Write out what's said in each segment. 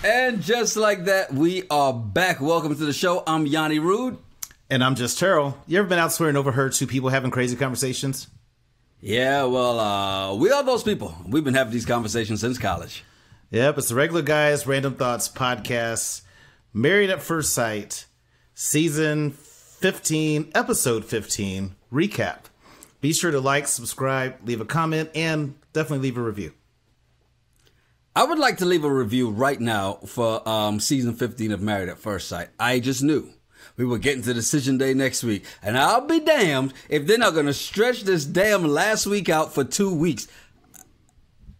And just like that, we are back. Welcome to the show. I'm Yanni Rude. And I'm just Terrell. You ever been elsewhere and overheard two people having crazy conversations? Yeah, well, we are those people. We've been having these conversations since college. Yep, it's the Regular Guys Random Thoughts podcast, Married at First Sight, season 15, episode 15, recap. Be sure to like, subscribe, leave a comment, and definitely leave a review. I would like to leave a review right now for season 15 of Married at First Sight. I just knew we were getting to decision day next week, and I'll be damned if they're not going to stretch this damn last week out for 2 weeks.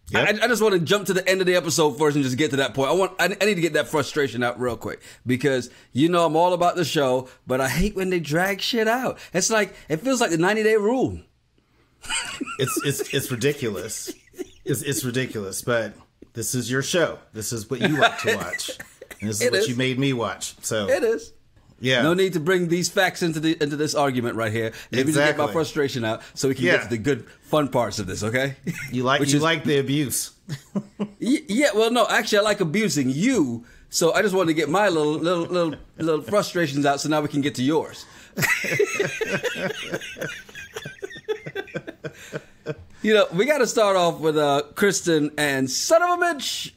Yep. I just want to jump to the end of the episode first and just get to that point. I need to get that frustration out real quick because, you know, I'm all about the show, but I hate when they drag shit out. It's like, it feels like the 90-day rule. It's ridiculous. It's ridiculous, but this is your show. This is what you like to watch. And this is what you made me watch. So it is. Yeah. No need to bring these facts into this argument right here. Let me just get my frustration out so we can get to the good, fun parts of this, okay? You like the abuse. Yeah, well, no, actually, I like abusing you, so I just wanted to get my little frustrations out so now we can get to yours. You know, we got to start off with Krysten and Son-Of-A-Mitch.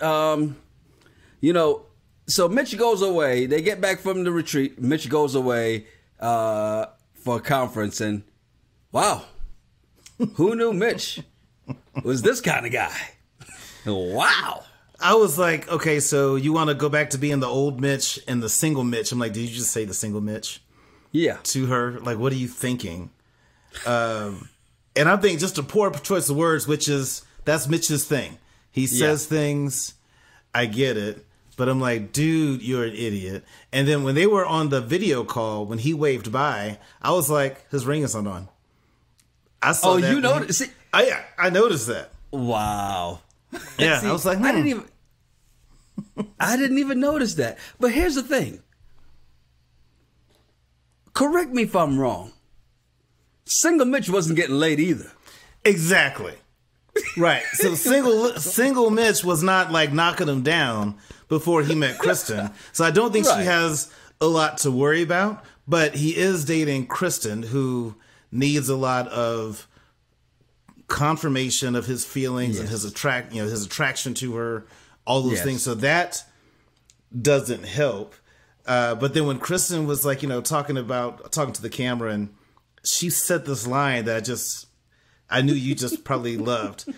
You know, so Mitch goes away. They get back from the retreat. Mitch goes away for a conference, and wow, who knew Mitch was this kind of guy? Wow. I was like, okay, so you want to go back to being the old Mitch and the single Mitch. I'm like, did you just say the single Mitch? Yeah. To her? Like, what are you thinking? And I'm thinking just a poor choice of words, which is, that's Mitch's thing. He says things, I get it, but I'm like, dude, you're an idiot. And then when they were on the video call, when he waved by, I was like, his ring is not on. I saw that. Oh, you noticed? I noticed that. Wow. Yeah, see, I was like, I didn't even notice that. But here's the thing. Correct me if I'm wrong. Single Mitch wasn't getting laid either. Exactly. Right. So single Mitch was not like knocking him down before he met Krysten. So I don't think she has a lot to worry about. But he is dating Krysten, who needs a lot of confirmation of his feelings and his attraction to her, all those things. So that doesn't help. But then when Krysten was like, talking to the camera, and she said this line that I knew you just probably loved.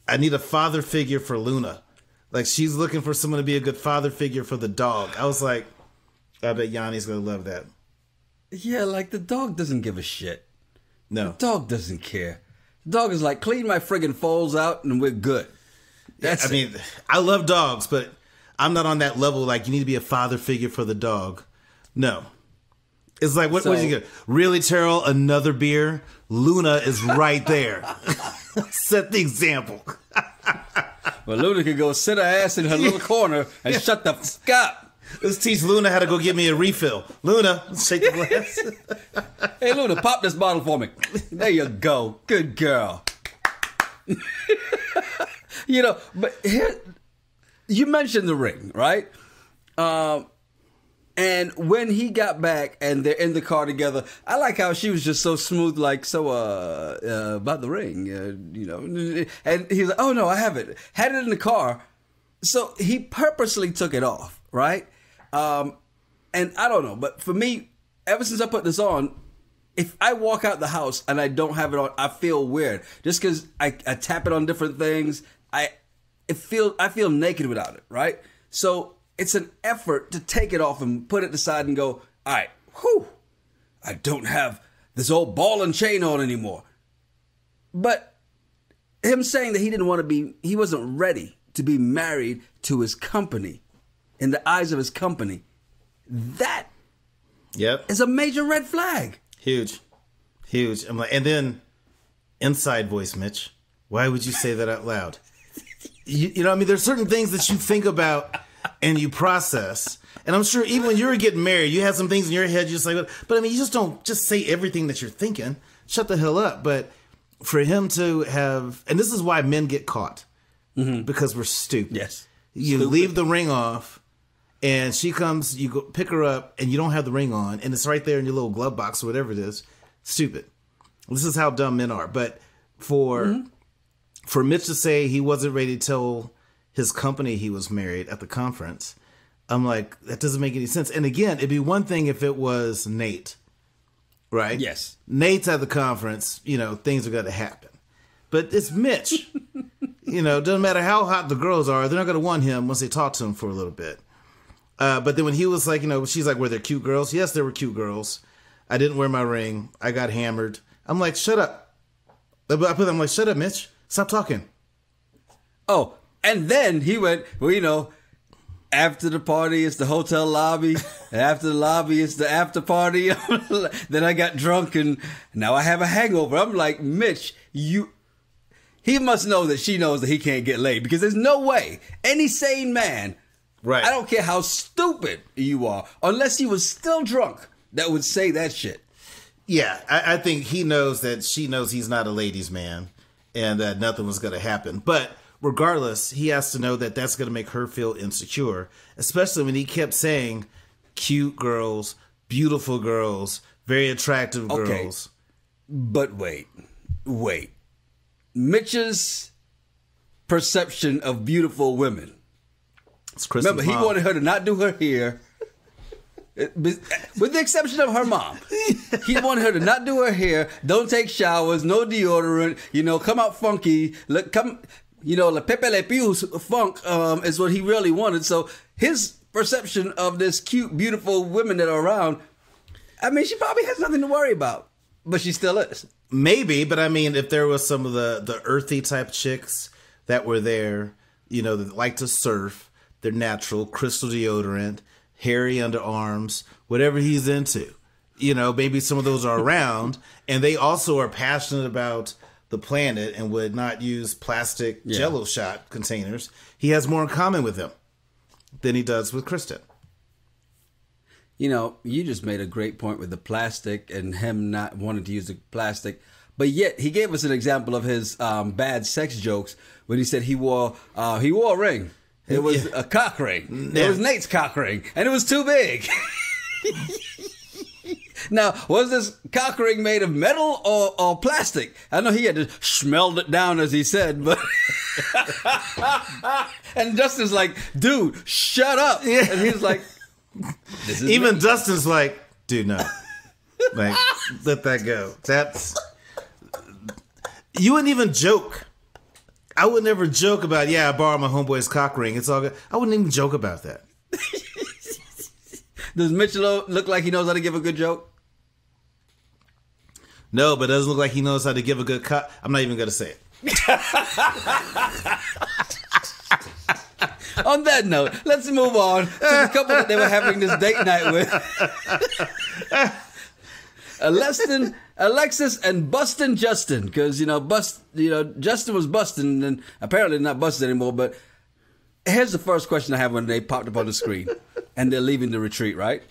I need a father figure for Luna. Like, she's looking for someone to be a good father figure for the dog. I was like, I bet Yanni's going to love that. Yeah, like the dog doesn't give a shit. No. The dog doesn't care. The dog is like, clean my friggin' foals out and we're good. I mean, I love dogs, but I'm not on that level. Like, you need to be a father figure for the dog. No. It's like, what did you get? Really, Terrell? Another beer? Luna is right there. Set the example. Well, Luna can go sit her ass in her little corner and shut the fuck up. Let's teach Luna how to go get me a refill. Luna, shake the glass. Hey, Luna, pop this bottle for me. There you go. Good girl. But here, you mentioned the ring, right? And when he got back and they're in the car together, I like how she was just so smooth, like, about the ring, And he's like, oh, no, I have it. Had it in the car. So he purposely took it off, right? And I don't know, but for me, ever since I put this on, if I walk out the house and I don't have it on, I feel weird. Just because I tap it on different things, I feel naked without it, right? So it's an effort to take it off and put it aside and go, all right, I don't have this old ball and chain on anymore. But him saying that he wasn't ready to be married to his company, in the eyes of his company, that is a major red flag. Huge. I'm like, and then inside voice, Mitch, why would you say that out loud? You know, I mean, there's certain things that you think about and you process. And I'm sure even when you were getting married, you had some things in your head you just like, but I mean, you just don't just say everything that you're thinking. Shut the hell up. But for him to have, and this is why men get caught, because we're stupid. Yes. You leave the ring off And she comes, you go pick her up, and you don't have the ring on, and it's right there in your little glove box or whatever it is. Stupid. This is how dumb men are. But for Mitch to say he wasn't ready to tell his company he was married at the conference, I'm like, that doesn't make any sense. And again, it'd be one thing if it was Nate, right? Yes. Nate's at the conference, things are going to happen. But it's Mitch. Doesn't matter how hot the girls are, they're not going to want him once they talk to him for a little bit. But then when he was like, she's like, were there cute girls? Yes, there were cute girls. I didn't wear my ring. I got hammered. I'm like, shut up. I'm like, shut up, Mitch. Stop talking. Oh, and then he went, after the party, it's the hotel lobby. And after the lobby, it's the after party. Then I got drunk and now I have a hangover. I'm like, Mitch, he must know that she knows that he can't get laid, because there's no way any sane man, right? I don't care how stupid you are, unless he was still drunk, that would say that shit. Yeah, I think he knows that she knows he's not a ladies' man and that nothing was going to happen. But regardless, he has to know that that's going to make her feel insecure, especially when he kept saying cute girls, beautiful girls, very attractive girls. But wait. Mitch's perception of beautiful women. Remember, he wanted her to not do her hair, with the exception of her mom. He wanted her to not do her hair, don't take showers, no deodorant, come out funky, le pepe le pew funk is what he really wanted. So his perception of this cute, beautiful women that are around, I mean, she probably has nothing to worry about, but she still is. Maybe, but I mean, if there was some of the earthy type chicks that were there, that like to surf, they're natural, crystal deodorant, hairy underarms, whatever he's into, maybe some of those are around, and they also are passionate about the planet and would not use plastic Jell-O shot containers. He has more in common with them than he does with Krysten. You just made a great point with the plastic and him not wanting to use the plastic. But yet he gave us an example of his bad sex jokes when he said he wore a ring. It was a cock ring. It was Nate's cock ring, and it was too big. Now, was this cock ring made of metal or plastic? I know he had to smelled it down, as he said, but and Justin's like, dude, shut up. Yeah. And he's like, this is even me. Dustin's like, dude, no. Like, let that go. You wouldn't even joke. I would never joke about, I borrowed my homeboy's cock ring. It's all good. I wouldn't even joke about that. Does Mitchell look like he knows how to give a good joke? No, but it doesn't look like he knows how to give a good cut. I'm not even going to say it. On that note, let's move on to the couple that they were having this date night with. Alexis and Bustin' Justin, because Justin was busting and apparently not busted anymore. But here's the first question I have when they popped up on the screen and they're leaving the retreat, right?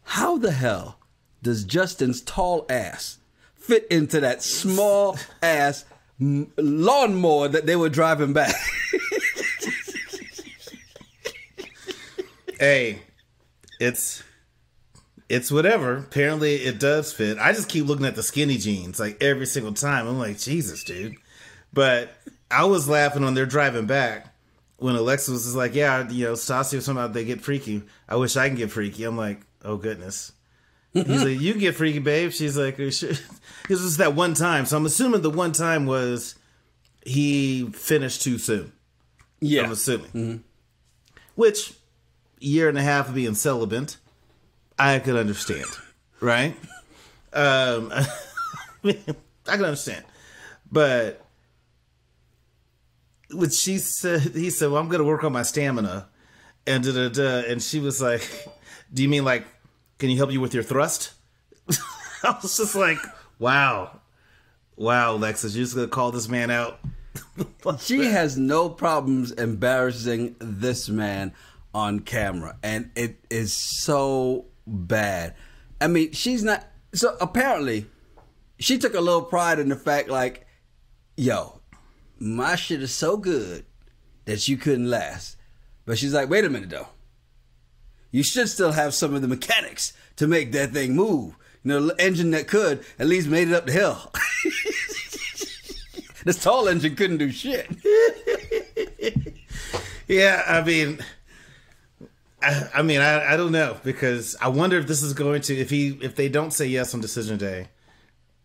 How the hell does Justin's tall ass fit into that small ass lawnmower that they were driving back? Hey, it's whatever. Apparently it does fit. I just keep looking at the skinny jeans like every single time. I'm like, Jesus, dude. But I was laughing when they're driving back when Alexis was like, Stacia somehow they get freaky. I wish I can get freaky. I'm like, oh goodness. He's like, you get freaky, babe. She's like, it was just that one time. So I'm assuming the one time was he finished too soon. Yeah. I'm assuming. Mm-hmm. Which, year and a half of being celibate, I could understand. Right? I can understand. But when he said, well, I'm going to work on my stamina. And and she was like, do you mean like, can you help you with your thrust? I was just like, wow, Alexis, you're just going to call this man out? She has no problems embarrassing this man on camera. And it is so bad. I mean, she's not... So apparently, she took a little pride in the fact like, my shit is so good that you couldn't last. But she's like, wait a minute, though. You should still have some of the mechanics to make that thing move. You know, the engine that could at least made it up the hill. This tall engine couldn't do shit. Yeah, I mean, I don't know, because I wonder if this is going to, if they don't say yes on decision day,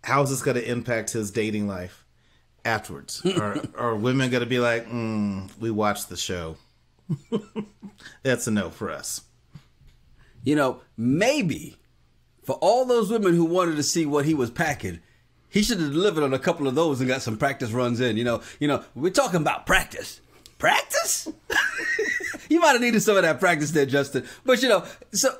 how is this going to impact his dating life afterwards? Are women going to be like, we watched the show. That's a no for us. You know, maybe for all those women who wanted to see what he was packing, he should have delivered on a couple of those and got some practice runs in. You know, we're talking about practice. Practice? You might have needed some of that practice there, Justin. But, you know, so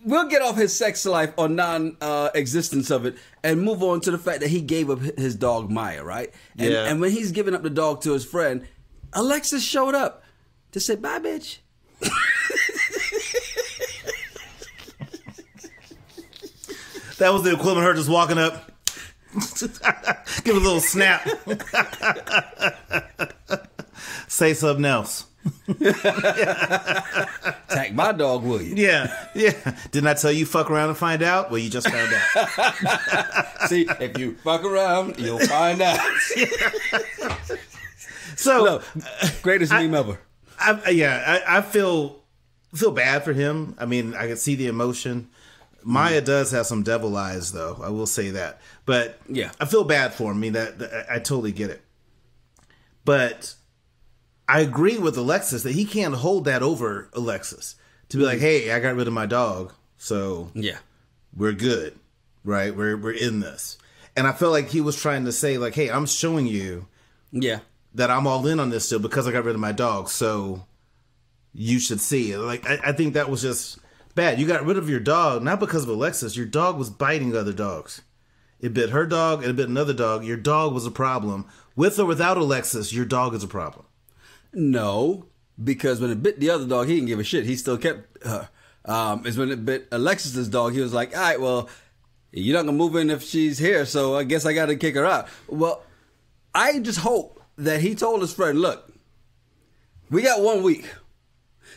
we'll get off his sex life or non-existence of it and move on to the fact that he gave up his dog, Maya, right? And when he's giving up the dog to his friend, Alexis showed up to say, bye, bitch. That was the equivalent of her just walking up. Give a little snap. Say something else. Attack my dog, will you? Yeah. Didn't I tell you fuck around and find out? Well, you just found out. See, if you fuck around, you'll find out. So, greatest meme ever. I feel bad for him. I mean, I can see the emotion. Maya does have some devil eyes, though. I will say that. But yeah, I feel bad for him. I mean, that I totally get it. But I agree with Alexis that he can't hold that over Alexis to be like, "Hey, I got rid of my dog, so yeah, we're good, right? We're in this." And I feel like he was trying to say, like, "Hey, I'm showing you, that I'm all in on this still because I got rid of my dog, so you should see." Like, I think that was just bad. You got rid of your dog not because of Alexis. Your dog was biting other dogs. It bit her dog and it bit another dog. Your dog was a problem. With or without Alexis, your dog is a problem. No, because when it bit the other dog, he didn't give a shit. He still kept her. It's when it bit Alexis's dog, he was like, all right, well, you're not going to move in if she's here, so I guess I got to kick her out. Well, I just hope that he told his friend, look, we got 1 week.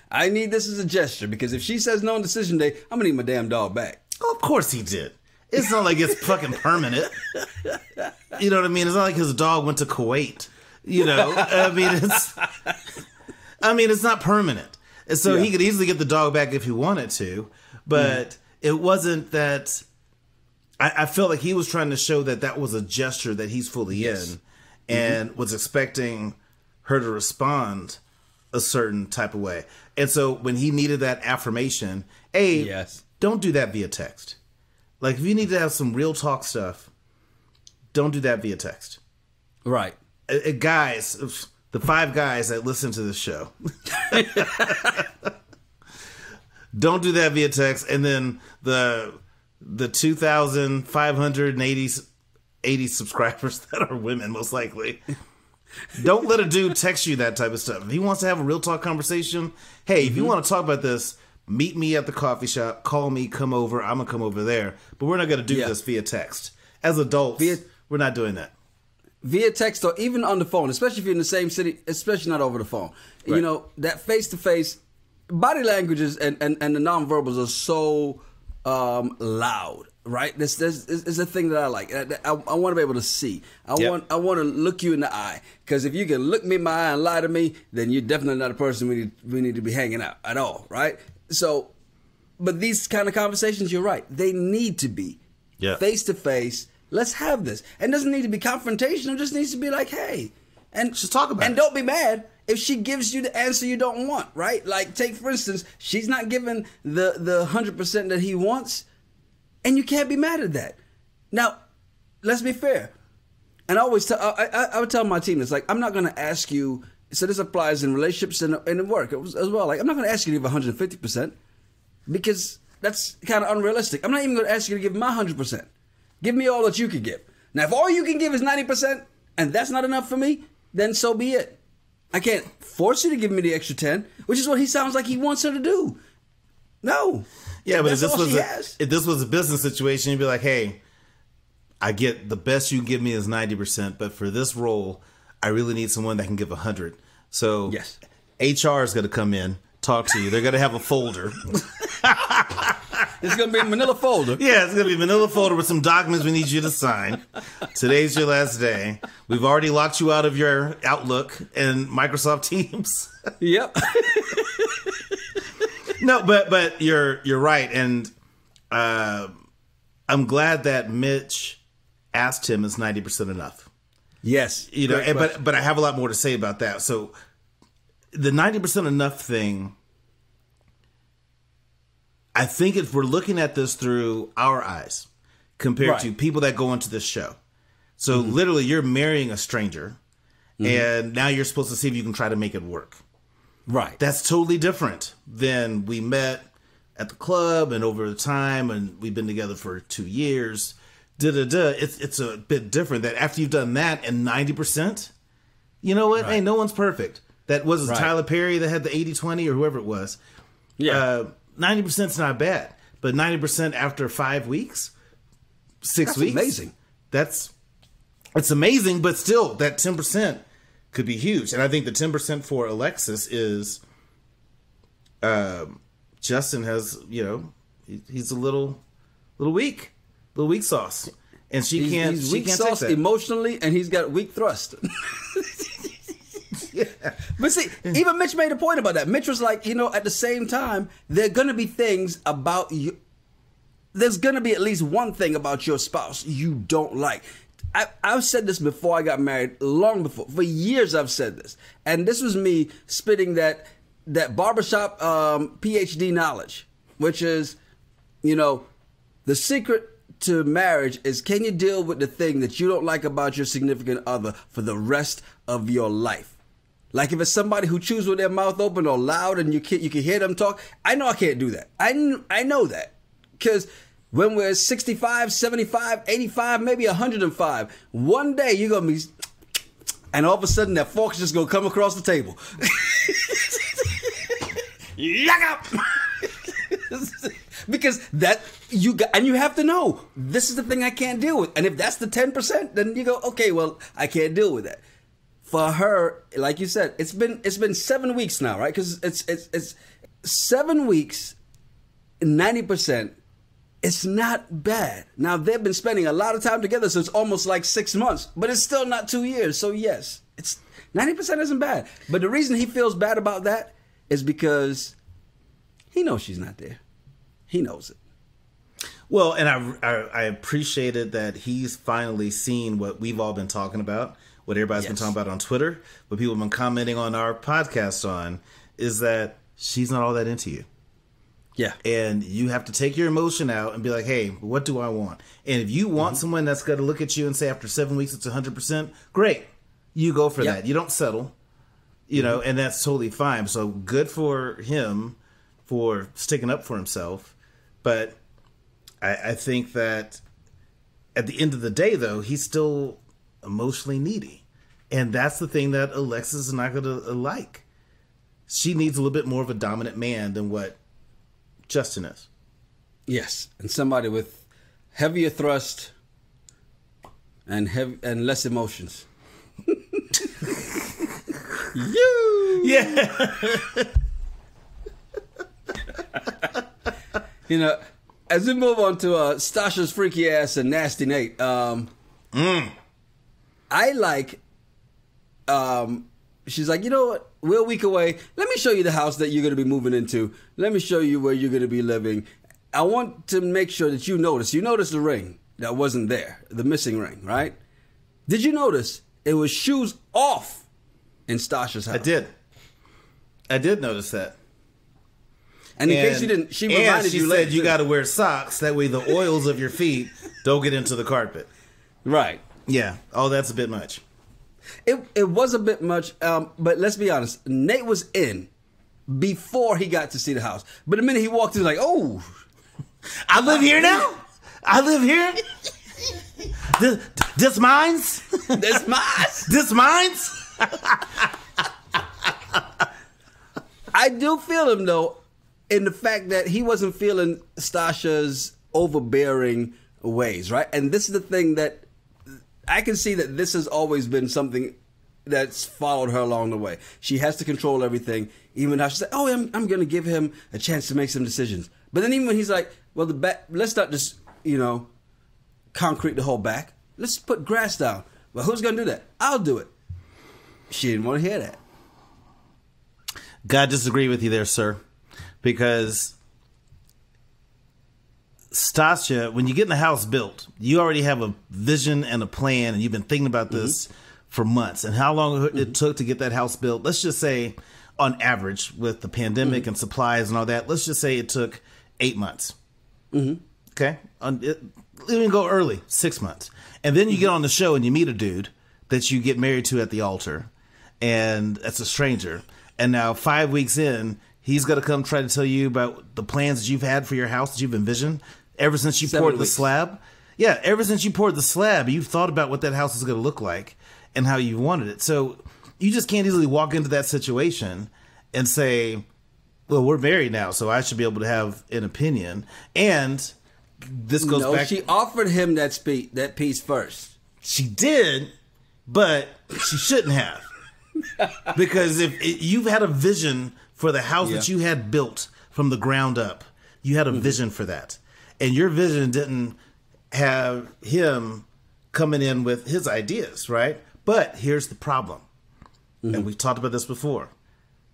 I need this as a gesture, because if she says no on decision day, I'm going to need my damn dog back. Oh, of course he did. It's not like it's fucking permanent. You know what I mean? It's not like his dog went to Kuwait. You know, I mean, it's not permanent. And so he could easily get the dog back if he wanted to, but it wasn't that. I felt like he was trying to show that was a gesture that he's fully in, and was expecting her to respond a certain type of way. And so when he needed that affirmation, don't do that via text. Like, if you need to have some real talk stuff, don't do that via text. Right. Guys, the 5 guys that listen to this show, don't do that via text. And then the 2,580 subscribers that are women, most likely, don't let a dude text you that type of stuff. If he wants to have a real talk conversation, hey, if you want to talk about this, meet me at the coffee shop, call me, come over, I'm going to come over there. But we're not going to do this via text. As adults, we're not doing that. Via text or even on the phone, especially if you're in the same city, especially not over the phone. Right. You know, that face-to-face, body languages and the nonverbals are so loud, right? This is a thing that I like. I want to be able to see. I want to look you in the eye, because if you can look me in my eye and lie to me, then you're definitely not a person we need to be hanging out at all, right? So, but these kind of conversations, you're right, they need to be face-to-face. Let's have this. And it doesn't need to be confrontational. It just needs to be like, hey. And just talk about it. And don't be mad if she gives you the answer you don't want, right? Like, take, for instance, she's not giving the 100% that he wants, and you can't be mad at that. Now, let's be fair. And I always I would tell my team this, like, I'm not going to ask you, so this applies in relationships and in work as well. Like, I'm not going to ask you to give 150%, because that's kind of unrealistic. I'm not even going to ask you to give my 100%. Give me all that you can give. Now, if all you can give is 90% and that's not enough for me, then so be it. I can't force you to give me the extra 10, which is what he sounds like he wants her to do. No. Yeah, but if this was a business situation, you'd be like, hey, I get the best you can give me is 90%, but for this role, I really need someone that can give 100. So HR is going to come in, talk to you. They're going to have a folder. It's going to be a manila folder. Yeah, it's going to be a manila folder with some documents we need you to sign. Today's your last day. We've already locked you out of your Outlook and Microsoft Teams. Yep. No, but you're right, and I'm glad that Mitch asked him, is 90% enough? Yes. You know, but I have a lot more to say about that. So the 90% enough thing, I think if we're looking at this through our eyes compared to people that go into this show. So literally you're marrying a stranger and now you're supposed to see if you can try to make it work. Right. That's totally different than we met at the club and over the time and we've been together for 2 years. It's a bit different that after you've done that and 90%, you know what? Right. Hey, no one's perfect. That was Tyler Perry that had the 80-20 or whoever it was. Yeah. 90% is not bad, but 90% after 5 weeks, 6 weeks. Amazing. It's amazing, but still that 10% could be huge. And I think the 10% for Alexis is, Justin has, you know, he's a little weak. Little weak sauce, and she can't. He's she weak can't sauce take that. emotionally, and he's got weak thrust. Yeah. But see, even Mitch made a point about that. Mitch was like, you know, at the same time, there are going to be things about you. There's going to be at least one thing about your spouse you don't like. I've said this before I got married, long before. For years, I've said this, and this was me spitting that barbershop PhD knowledge, which is, you know, the secret to marriage is, can you deal with the thing that you don't like about your significant other for the rest of your life? Like if it's somebody who chews with their mouth open or loud and you can hear them talk, I know I can't do that. I know that. Because when we're 65, 75, 85, maybe 105, one day you're going to be, and all of a sudden that fork's just going to come across the table. Yuck up! Because that you got, and you have to know this is the thing I can't deal with. And if that's the 10%, then you go, okay, well, I can't deal with that. For her, like you said, it's been 7 weeks now, right? Because it's 7 weeks, 90%. It's not bad. Now they've been spending a lot of time together, so it's almost like 6 months, but it's still not 2 years. So yes, it's 90% isn't bad. But the reason he feels bad about that is because he knows she's not there. He knows it. Well, and I appreciated that he's finally seen what we've all been talking about, what everybody's been talking about on Twitter, what people have been commenting on our podcast on, is that she's not all that into you. Yeah. And you have to take your emotion out and be like, hey, what do I want? And if you want someone that's going to look at you and say after 7 weeks it's 100%, great. You go for that. You don't settle, you know, and that's totally fine. So good for him for sticking up for himself. But I think that at the end of the day, though, he's still emotionally needy. And that's the thing that Alexis is not going to like. She needs a little bit more of a dominant man than what Justin is. Yes. And somebody with heavier thrust and less emotions. You! Yeah. You know, as we move on to Stasia's freaky ass and nasty Nate, I like, she's like, you know what, we're a week away. Let me show you the house that you're going to be moving into. Let me show you where you're going to be living. I want to make sure that you notice the ring that wasn't there, the missing ring, right? Did you notice it was shoes off in Stasia's house? I did notice that. And in case you didn't, she reminded you later. She said you got to wear socks. That way the oils of your feet don't get into the carpet. Right. Yeah. Oh, that's a bit much. It was a bit much, but let's be honest. Nate was in before he got to see the house. But the minute he walked in, he was like, oh. I live here now? I live here? This mine's? This mine's? This mine's? I do feel him, though, in the fact that he wasn't feeling Stasia's overbearing ways, right? And this is the thing that I can see that this has always been something that's followed her along the way. She has to control everything, even how she said, "Oh, I'm going to give him a chance to make some decisions." But then even when he's like, "Well, the back, let's not just concrete the whole back. Let's put grass down." Well, who's going to do that? I'll do it. She didn't want to hear that. Gotta disagree with you there, sir, because Stacia, when you get in the house built, you already have a vision and a plan, and you've been thinking about this for months. And how long it took to get that house built? Let's just say, on average, with the pandemic and supplies and all that, let's just say it took 8 months. Okay, even go early, 6 months, and then you get on the show and you meet a dude that you get married to at the altar, and that's a stranger. And now 5 weeks in, he's going to come try to tell you about the plans that you've had for your house that you've envisioned ever since you poured the slab. Yeah, ever since you poured the slab, you've thought about what that house is going to look like and how you wanted it. So you just can't easily walk into that situation and say, well, we're married now, so I should be able to have an opinion. And this goes back. She offered him that piece first. She did, but she shouldn't have. Because if you've had a vision for the house that you had built from the ground up, you had a vision for that. And your vision didn't have him coming in with his ideas, right? But here's the problem. And we've talked about this before.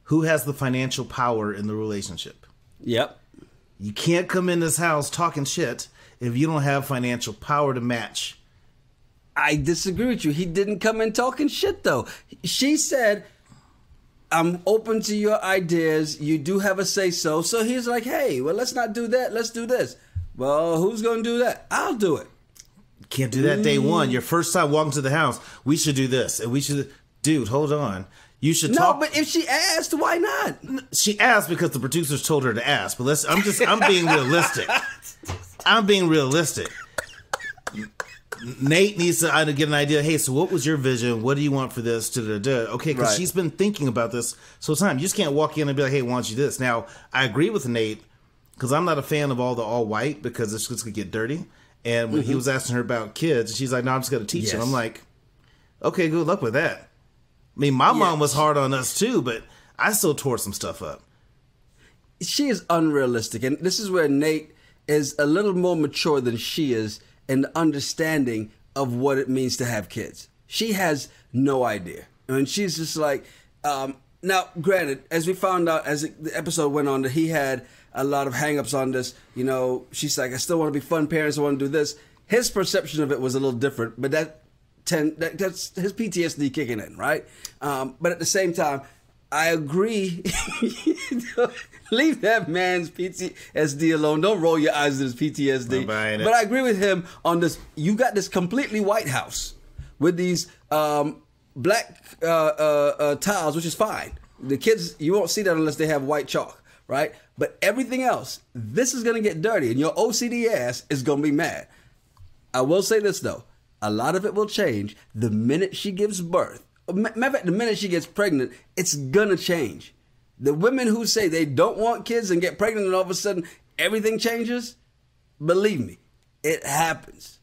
Who has the financial power in the relationship? Yep. You can't come in this house talking shit if you don't have financial power to match. I disagree with you. He didn't come in talking shit, though. She said, "I'm open to your ideas. You do have a say-so." So he's like, "Hey, well, let's not do that. Let's do this." Well, who's going to do that? I'll do it. Can't do that day one. Your first time walking to the house, we should do this. And we should... Dude, hold on. You should talk... No, but if she asked, why not? She asked because the producers told her to ask. But I'm being realistic. I'm being realistic. Nate needs to get an idea. Hey, so what was your vision? What do you want for this? Okay, because she's been thinking about this so time. You just can't walk in and be like, "Hey, why don't you this?" Now, I agree with Nate because I'm not a fan of all white because it's just going to get dirty. And when he was asking her about kids, she's like, "No, I'm just going to teach them." I'm like, okay, good luck with that. I mean, my mom was hard on us too, but I still tore some stuff up. She is unrealistic. And this is where Nate is a little more mature than she is in the understanding of what it means to have kids. She has no idea. And she's just like, now, granted, as we found out as the episode went on, that he had a lot of hang-ups on this. She's like, "I still want to be fun parents. I want to do this." His perception of it was a little different, but that's his PTSD kicking in, right? But at the same time, I agree. Leave that man's PTSD alone. Don't roll your eyes at his PTSD. But I agree with him on this. You got this completely white house with these black tiles, which is fine. The kids, you won't see that unless they have white chalk, right? But everything else, this is going to get dirty, and your OCD ass is going to be mad. I will say this, though. A lot of it will change the minute she gives birth. Matter of fact, the minute she gets pregnant, it's going to change. The women who say they don't want kids and get pregnant and all of a sudden everything changes, believe me, it happens.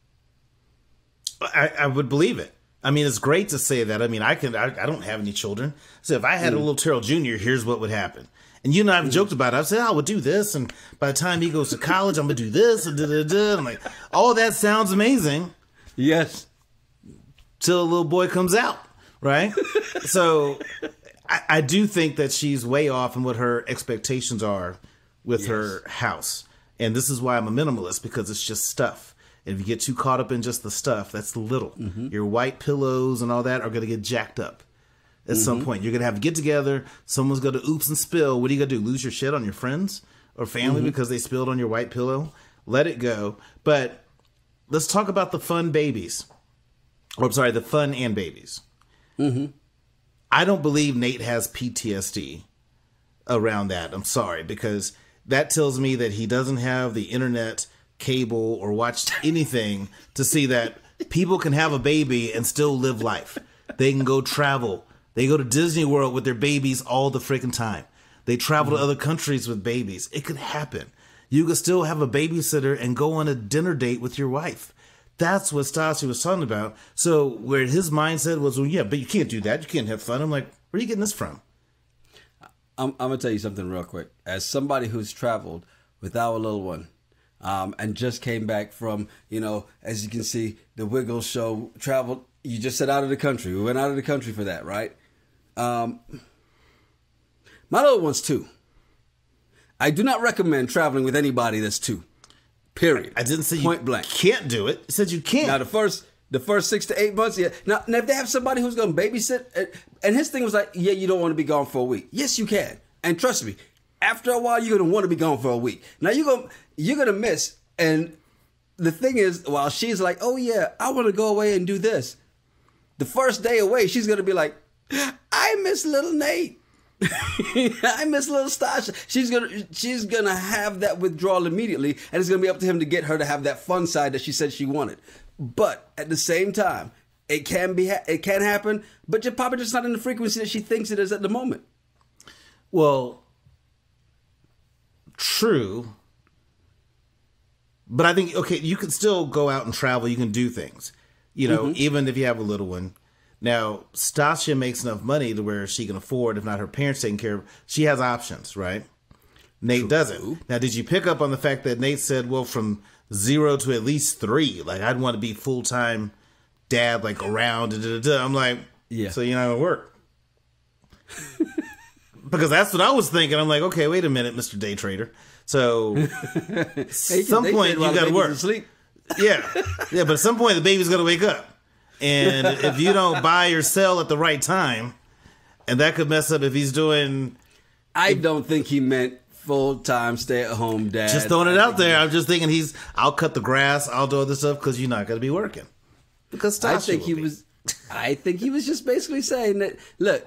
I would believe it. I mean, it's great to say that. I mean, I don't have any children. So if I had a little Terrell Jr., here's what would happen. And you and I have joked about it. I've said, I would do this. And by the time he goes to college, I'm going to do this. And da-da-da. I'm like, all that sounds amazing. Yes. Till a little boy comes out, right? So I do think that she's way off in what her expectations are with her house. And this is why I'm a minimalist, because it's just stuff. And if you get too caught up in just the stuff, that's little. Your white pillows and all that are going to get jacked up at some point. You're going to have to get together. Someone's going to oops and spill. What are you going to do? Lose your shit on your friends or family because they spilled on your white pillow? Let it go. But let's talk about the fun babies. Or I'm sorry, the fun and babies. I don't believe Nate has PTSD around that. I'm sorry, because that tells me that he doesn't have the internet, cable, or watched anything to see that people can have a baby and still live life. They can go travel. They go to Disney World with their babies all the freaking time. They travel to other countries with babies. It could happen. You could still have a babysitter and go on a dinner date with your wife. That's what Stacia was talking about. So where his mindset was, well, yeah, but you can't do that. You can't have fun. I'm like, where are you getting this from? I'm going to tell you something real quick. As somebody who's traveled with our little one, and just came back from, as you can see, the Wiggles show, traveled. You just said out of the country. We went out of the country for that, right? My little one's 2. I do not recommend traveling with anybody that's 2. Period. I didn't say point blank. Can't do it. I said you can't. Now the first 6 to 8 months, yeah. Now if they have somebody who's going to babysit, and his thing was like, yeah, you don't want to be gone for a week. Yes, you can. And trust me, after a while, you're going to want to be gone for a week. Now you're gonna miss. And the thing is, while she's like, oh yeah, I want to go away and do this. The first day away, she's going to be like, I miss little Nate. I miss little Stacia. She's gonna have that withdrawal immediately, and it's gonna be up to him to get her to have that fun side that she said she wanted. But at the same time, it can happen, but you're probably just not in the frequency that she thinks it is at the moment. Well, true, but I think you can still go out and travel. You can do things, even if you have a little one. Now, Stacia makes enough money to where she can afford, if not her parents taking care of her. She has options, right? Nate doesn't. Now, did you pick up on the fact that Nate said, well, from 0 to at least 3, like, I'd want to be full-time dad, like, around, I'm like, yeah. So you're not going to work. Because that's what I was thinking. I'm like, okay, wait a minute, Mr. Day Trader. So, at some point, you got to work. Asleep. Yeah, but at some point, the baby's going to wake up. And if you don't buy or sell at the right time, and that could mess up if he's doing... I don't think he meant full-time stay-at-home dad. Just throwing it out there. I'm just thinking I'll cut the grass, I'll do all this stuff because you're not going to be working. Because Stacia I think he was just basically saying that, look,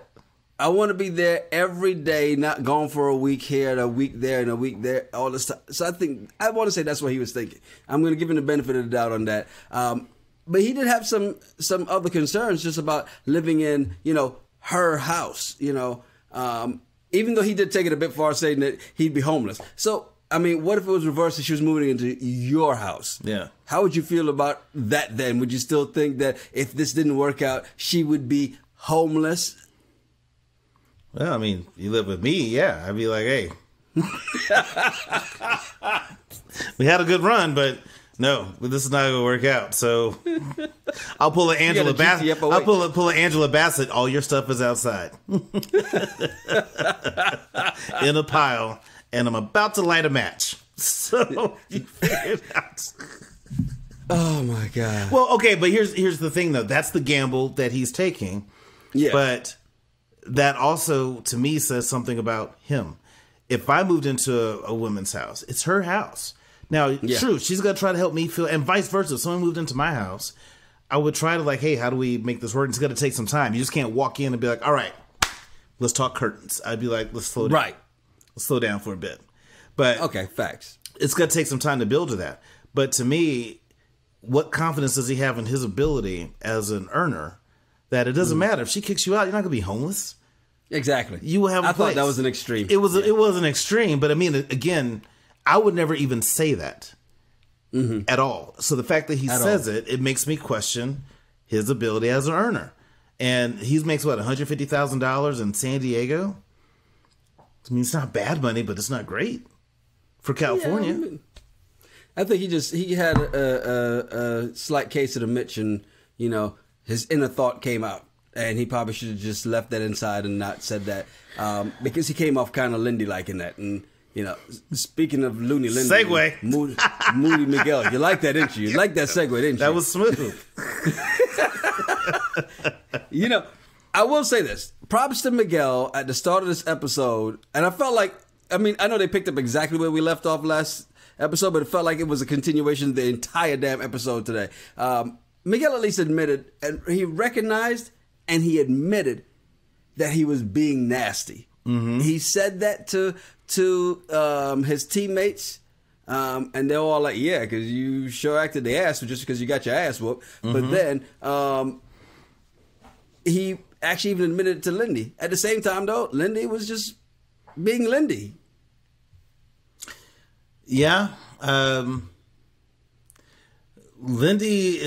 I want to be there every day, not gone for a week here and a week there and a week there, all this stuff. So I want to say that's what he was thinking. I'm going to give him the benefit of the doubt on that. But he did have some other concerns just about living in, her house, even though he did take it a bit far saying that he'd be homeless. So, I mean, what if it was reversed and she was moving into your house? Yeah. How would you feel about that then? Would you still think that if this didn't work out, she would be homeless? Well, I mean, you live with me, yeah. I'd be like, hey. We had a good run, but... No, but this is not going to work out. So I'll pull an Angela Bassett. I'll pull an Angela Bassett. All your stuff is outside in a pile, and I'm about to light a match. So you figure it out. Oh my God. Well, okay, but here's the thing though. That's the gamble that he's taking. Yeah. But that also to me says something about him. If I moved into a woman's house, it's her house. Now, true, she's going to try to help me feel, and vice versa. If someone moved into my house, I would try to like, hey, how do we make this work? It's going to take some time. You just can't walk in and be like, all right, let's talk curtains. I'd be like, let's slow down. Right. Let's slow down for a bit. But okay, facts. It's going to take some time to build to that. But to me, what confidence does he have in his ability as an earner that it doesn't matter. If she kicks you out, you're not going to be homeless. Exactly. You will have a place. Thought that was an extreme. It was an extreme, but I mean, again, I would never even say that at all. So the fact that he says it makes me question his ability as an earner. And he makes, what, $150,000 in San Diego? I mean, it's not bad money, but it's not great for California. Yeah, I think he had a slight case of the Mitch, and, his inner thought came out. And he probably should have just left that inside and not said that, because he came off kind of Lindy-like in that. And, speaking of Looney, Lindy. Segue. Moody Miguel. You like that, didn't you? You like that segue, didn't you? That was smooth. I will say this. Props to Miguel at the start of this episode. And I felt like, I know they picked up exactly where we left off last episode, but it felt like it was a continuation of the entire damn episode today. Miguel at least admitted, and he recognized and he admitted that he was being nasty. Mm-hmm. He said that to his teammates, and they're all like, yeah, because you sure acted the ass just because you got your ass whooped. Mm-hmm. But then he actually even admitted it to Lindy. At the same time, though, Lindy was just being Lindy. Lindy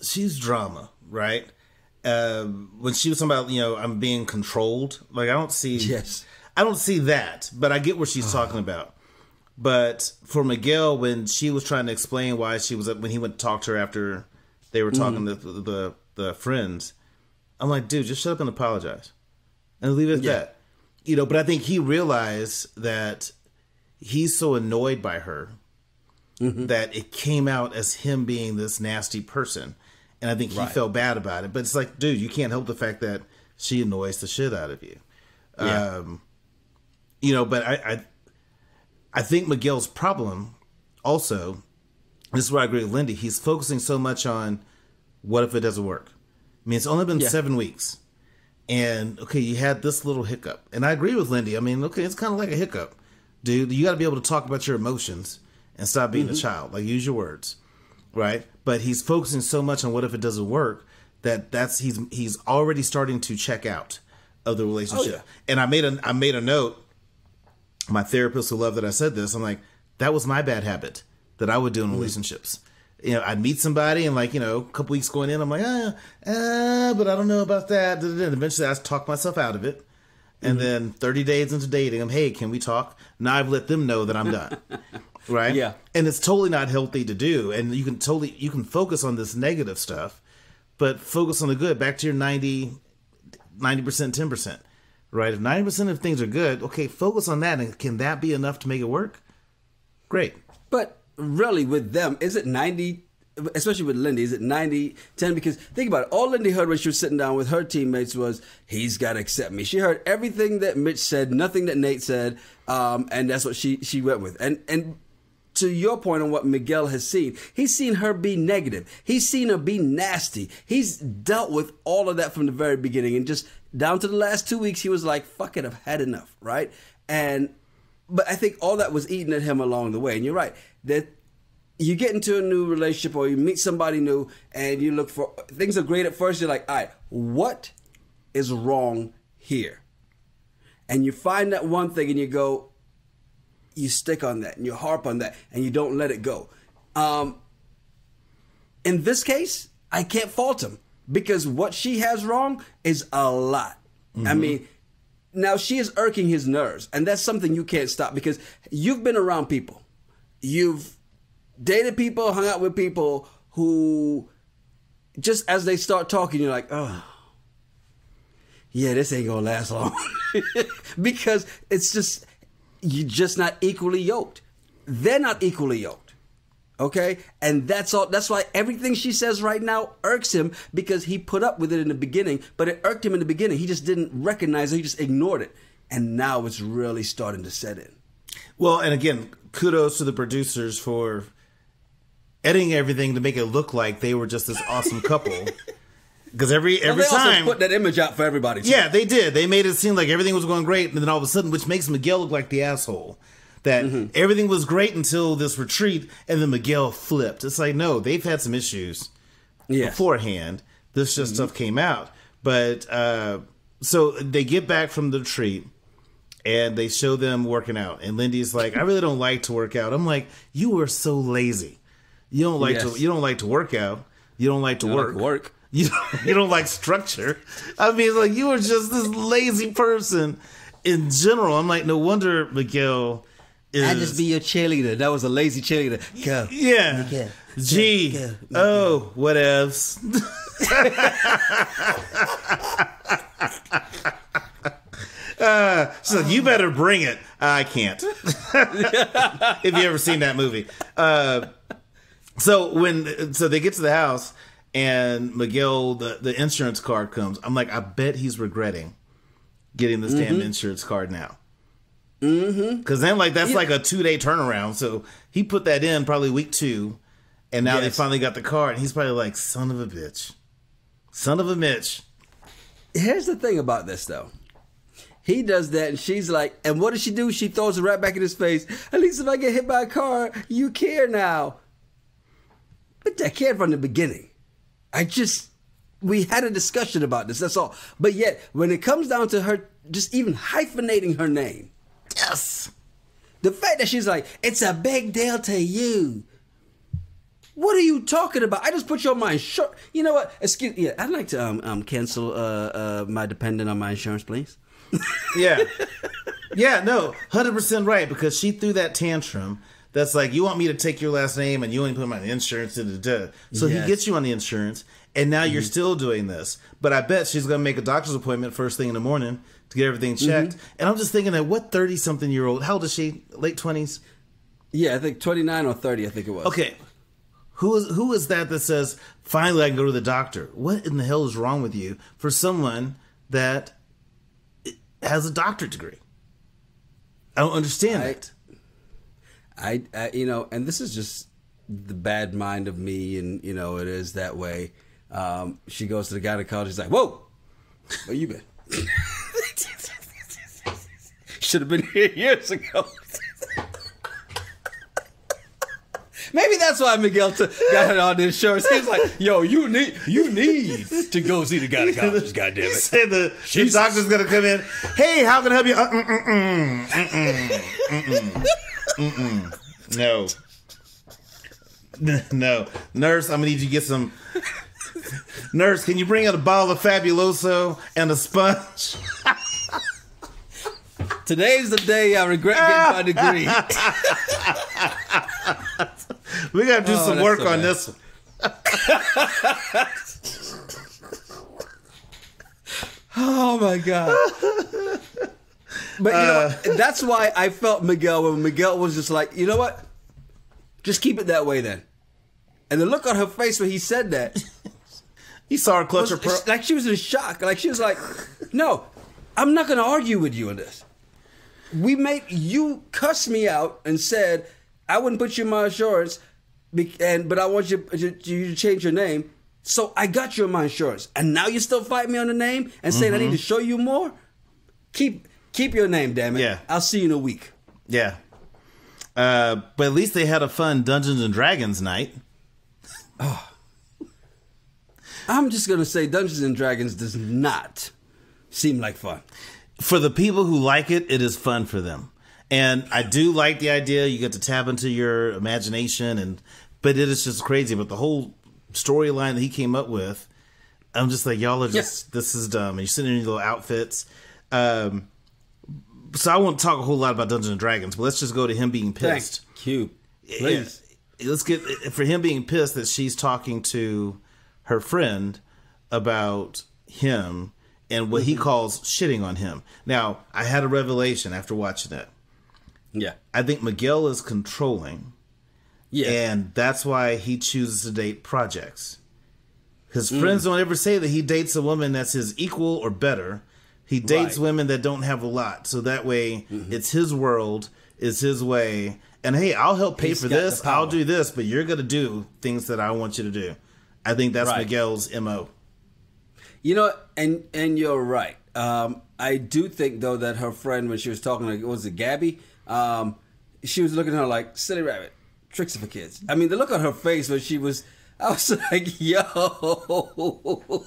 she's drama, right? When she was talking about, I'm being controlled, like I don't see that, but I get what she's talking about. But for Miguel, when she was trying to explain why when he went to talk to her after they were talking to the friends, I'm like, dude, just shut up and apologize and leave it at that. But I think he realized that he's so annoyed by her that it came out as him being this nasty person. And I think he felt bad about it. But it's like, dude, you can't help the fact that she annoys the shit out of you. Yeah. But I think Miguel's problem also, this is where I agree with Lindy, he's focusing so much on what if it doesn't work? I mean, it's only been 7 weeks. And, okay, you had this little hiccup. And I agree with Lindy. I mean, okay, it's kind of like a hiccup. Dude, you got to be able to talk about your emotions and stop being a child. Like, use your words. Right? But he's focusing so much on what if it doesn't work that he's already starting to check out of the relationship. Oh, yeah. And I made a note. My therapist will love that I said this. I'm like, that was my bad habit that I would do in relationships. I'd meet somebody and a couple weeks going in, I'm like, but I don't know about that. And eventually I talk myself out of it. And then 30 days into dating, hey, can we talk? Now I've let them know that I'm done. Right? Yeah. And it's totally not healthy to do. And you can focus on this negative stuff, but focus on the good. Back to your 90%, 10%. Right? If 90% of things are good, okay, focus on that. And can that be enough to make it work? Great. But really with them, is it 90, especially with Lindy, is it 90-10? Because think about it. All Lindy heard when she was sitting down with her teammates was, he's got to accept me. She heard everything that Mitch said, nothing that Nate said, and that's what she went with. And to your point on what Miguel has seen, he's seen her be negative. He's seen her be nasty. He's dealt with all of that from the very beginning. And just down to the last 2 weeks, he was like, fuck it, I've had enough, right? But I think all that was eating at him along the way. And you're right, that you get into a new relationship or you meet somebody new and you look for, things are great at first. You're like, all right, what is wrong here? And you find that one thing and you stick on that and you harp on that and you don't let it go. In this case, I can't fault him because what she has wrong is a lot. I mean, now she is irking his nerves, and that's something you can't stop because you've been around people. You've dated people, hung out with people who just as they start talking, you're like, oh, yeah, this ain't gonna last long. Because you're just not equally yoked. They're not equally yoked. Okay? And that's all. That's why everything she says right now irks him because he put up with it in the beginning, but it irked him in the beginning. He just didn't recognize it. He just ignored it. And now it's really starting to set in. Well, and again, kudos to the producers for editing everything to make it look like they were just this awesome couple. Because every time... They also put that image out for everybody, too. Yeah, they did. They made it seem like everything was going great, and then all of a sudden, which makes Miguel look like the asshole. That everything was great until this retreat, and then Miguel flipped. It's like, no, they've had some issues beforehand. This just stuff came out. But, so they get back from the retreat, and they show them working out. And Lindy's like, I really don't like to work out. I'm like, you are so lazy. You don't like to work out. You don't like to work. You don't like structure. I mean, like, you are just this lazy person in general. I'm like, no wonder Miguel is... I'd just be your cheerleader. That was a lazy cheerleader. Go. Yeah. Go. Gee. Go. Oh, whatevs. So you better bring it. I can't. If you ever seen that movie. So they get to the house and Miguel, the insurance card comes. I'm like, I bet he's regretting getting this damn insurance card now. Because then, that's like a 2-day turnaround. So he put that in probably week 2, and now they finally got the card. And he's probably like, son of a bitch. Son of a Mitch. Here's the thing about this, though. He does that, and she's like, and what does she do? She throws it right back in his face. At least if I get hit by a car, you care now. But I cared from the beginning. We had a discussion about this, that's all. But yet, when it comes down to her just even hyphenating her name. Yes. The fact that she's like, it's a big deal to you. What are you talking about? I just put you on my insurance. You know what? Excuse me. Yeah, I'd like to cancel my dependent on my insurance, please. Yeah. Yeah, no, 100% right, because she threw that tantrum that's like, you want me to take your last name and you only put my insurance. So he gets you on the insurance, and now you're still doing this. But I bet she's going to make a doctor's appointment first thing in the morning to get everything checked. And I'm just thinking that what 30-something-year-old, how old is she? Late 20s? Yeah, I think 29 or 30, I think it was. Okay. Who is that says, finally I can go to the doctor? What in the hell is wrong with you for someone that has a doctorate degree? I don't understand it. I and this is just the bad mind of me, and, it is that way. She goes to the gynecologist, she's like, whoa, where you been? Should have been here years ago. Maybe that's why Miguel got it on the insurance. He's like, yo, you need to go see the gynecologist, goddammit. He said the doctor's going to come in. Hey, how can I help you? No. Nurse, I'm going to need you to get some... Nurse, can you bring out a bottle of Fabuloso and a sponge? Today's the day I regret getting my degree. We got to do some work on this one. Oh, my God. But, that's why I felt Miguel when Miguel was just like, you know what? Just keep it that way then. And the look on her face when he said that. He saw her clutch her pearl. Like she was in shock. Like she was like, no, I'm not going to argue with you on this. You cussed me out and said, I wouldn't put you in my insurance, but I want you to change your name. So I got you in my insurance. And now you still fight me on the name and saying I need to show you more? Keep your name, damn it. Yeah. I'll see you in a week. Yeah. But at least they had a fun Dungeons and Dragons night. Oh. I'm just going to say Dungeons and Dragons does not seem like fun. For the people who like it, it is fun for them. And I do like the idea. You get to tap into your imagination, but it is just crazy. But the whole storyline that he came up with, I'm just like, y'all are just, this is dumb. And you're sitting in your little outfits. So I won't talk a whole lot about Dungeons and Dragons, but let's just go to him being pissed. Thank you. Please. Yeah, let's get for him being pissed that she's talking to her friend about him and what he calls shitting on him. Now, I had a revelation after watching it. Yeah. I think Miguel is controlling. Yeah. And that's why he chooses to date projects. His friends don't ever say that he dates a woman that's his equal or better. He dates women that don't have a lot. So that way, it's his world, it's his way. And hey, I'll help pay for this. I'll do this, but you're going to do things that I want you to do. I think that's Miguel's MO. You know, and you're right. I do think, though, that her friend, when she was talking, like, was it Gabby? She was looking at her like, silly rabbit, tricks are for kids. I mean, the look on her face when I was like, yo.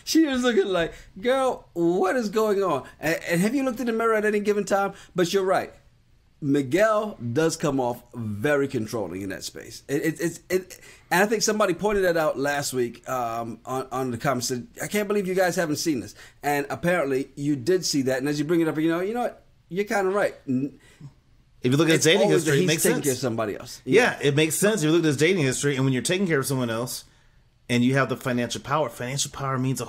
She was looking like, girl, what is going on? And have you looked in the mirror at any given time? But you're right. Miguel does come off very controlling in that space. And I think somebody pointed that out last week on the comments. Said, I can't believe you guys haven't seen this. And apparently you did see that. And as you bring it up, you know what? You're kind of right. If you look at his dating history, it makes sense. He's taking care of somebody else. Yeah, it makes sense. If you look at his dating history, and when you're taking care of someone else, and you have the financial power means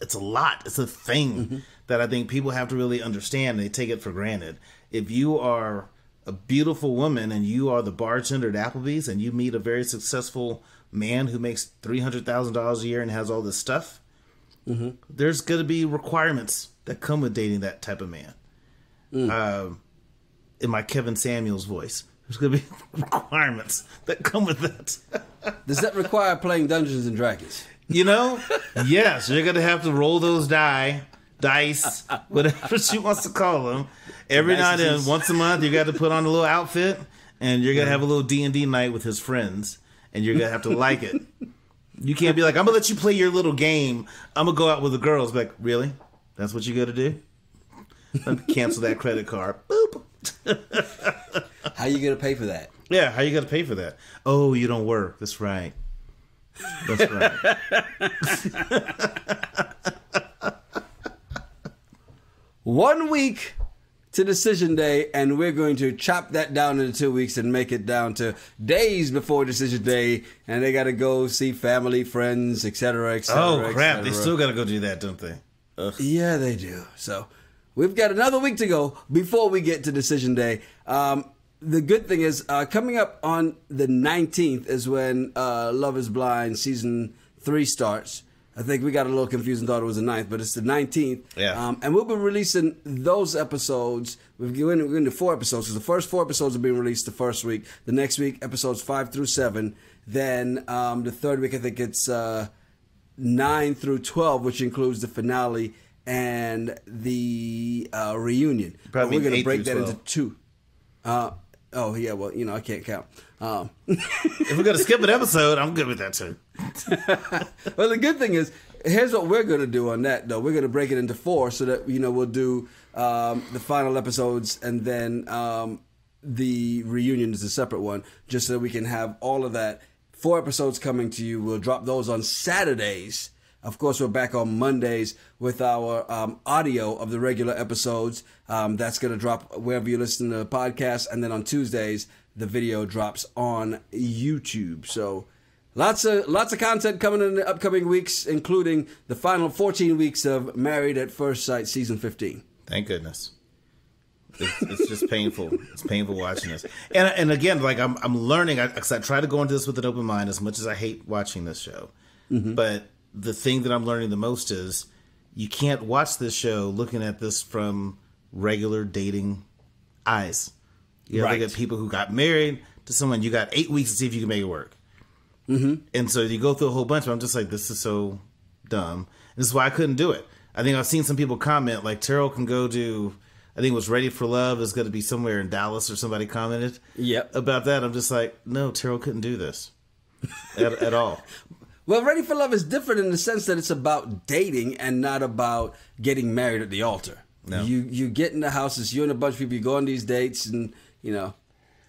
it's a lot. It's a thing that I think people have to really understand. They take it for granted. If you are a beautiful woman and you are the bartender at Applebee's and you meet a very successful man who makes $300,000 a year and has all this stuff, there's going to be requirements that come with dating that type of man. In my Kevin Samuels voice, there's going to be requirements that come with that. Does that require playing Dungeons and Dragons? You know, yes, you're going to have to roll those dice, whatever she wants to call them. Every now and then, once a month, you got to put on a little outfit, and you're going to have a little D&D night with his friends, and you're going to have to like it. You can't be like, I'm going to let you play your little game. I'm going to go out with the girls. Be like, really? That's what you got to do? Cancel that credit card. Boop. How you going to pay for that? Yeah, how you going to pay for that? Oh, you don't work. That's right. That's right. 1 week to decision day, and we're going to chop that down into 2 weeks and make it down to days before decision day, and they got to go see family, friends, etc., etc. Oh, crap. They still got to go do that, don't they? Ugh. Yeah, they do. So we've got another week to go before we get to decision day. The good thing is, coming up on the 19th is when Love is Blind Season 3 starts. I think we got a little confused and thought it was the 9th, but it's the 19th. Yeah. And we'll be releasing those episodes. We're into 4 episodes, because the first 4 episodes are being released the first week. The next week, episodes 5 through 7. Then the third week, I think it's 9 through 12, which includes the finale and the reunion. Probably we're going to break that 12. into 2. Oh, yeah, well, I can't count. If we're going to skip an episode, I'm good with that, too. Well, the good thing is, here's what we're going to do on that, though. We're going to break it into 4 so that, we'll do the final episodes, and then the reunion is a separate one, just so we can have all of that. 4 episodes coming to you. We'll drop those on Saturdays. Of course, we're back on Mondays with our audio of the regular episodes. That's going to drop wherever you listen to the podcast. And then on Tuesdays, the video drops on YouTube. So lots of content coming in the upcoming weeks, including the final 14 weeks of Married at First Sight Season 15. Thank goodness. It's just painful. It's painful watching this. And again, like I'm learning, because I try to go into this with an open mind as much as I hate watching this show. Mm-hmm. But the thing that I'm learning the most is you can't watch this show looking at this from regular dating eyes. You have to look at people who got married to someone. You got 8 weeks to see if you can make it work. Mm-hmm. And so you go through a whole bunch, but I'm just like, this is so dumb. And this is why I couldn't do it. I think I've seen some people comment, like Terrell can go to, I think it was Ready for Love is going to be somewhere in Dallas, or somebody commented about that. I'm just like, no, Terrell couldn't do this at all. Well, Ready for Love is different in the sense that it's about dating and not about getting married at the altar. No. You get in the houses, you and a bunch of people, you go on these dates, and, No,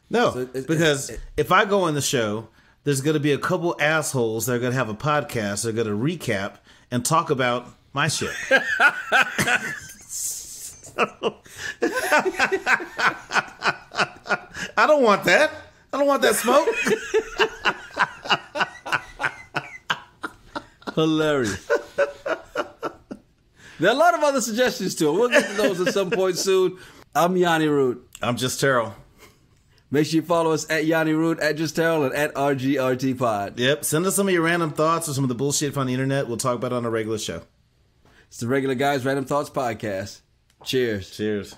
so because if I go on the show, there's going to be a couple assholes that are going to have a podcast. They're going to recap and talk about my shit. I don't want that. I don't want that smoke. Hilarious. There are a lot of other suggestions too. We'll get to those at some point soon. I'm Yanni Root. I'm Just Terrell. Make sure you follow us at Yanni Root, at Just Terrell, and at RGRT Pod. Yep. Send us some of your random thoughts or some of the bullshit on the internet. We'll talk about it on a regular show. It's the Regular Guys Random Thoughts Podcast. Cheers. Cheers.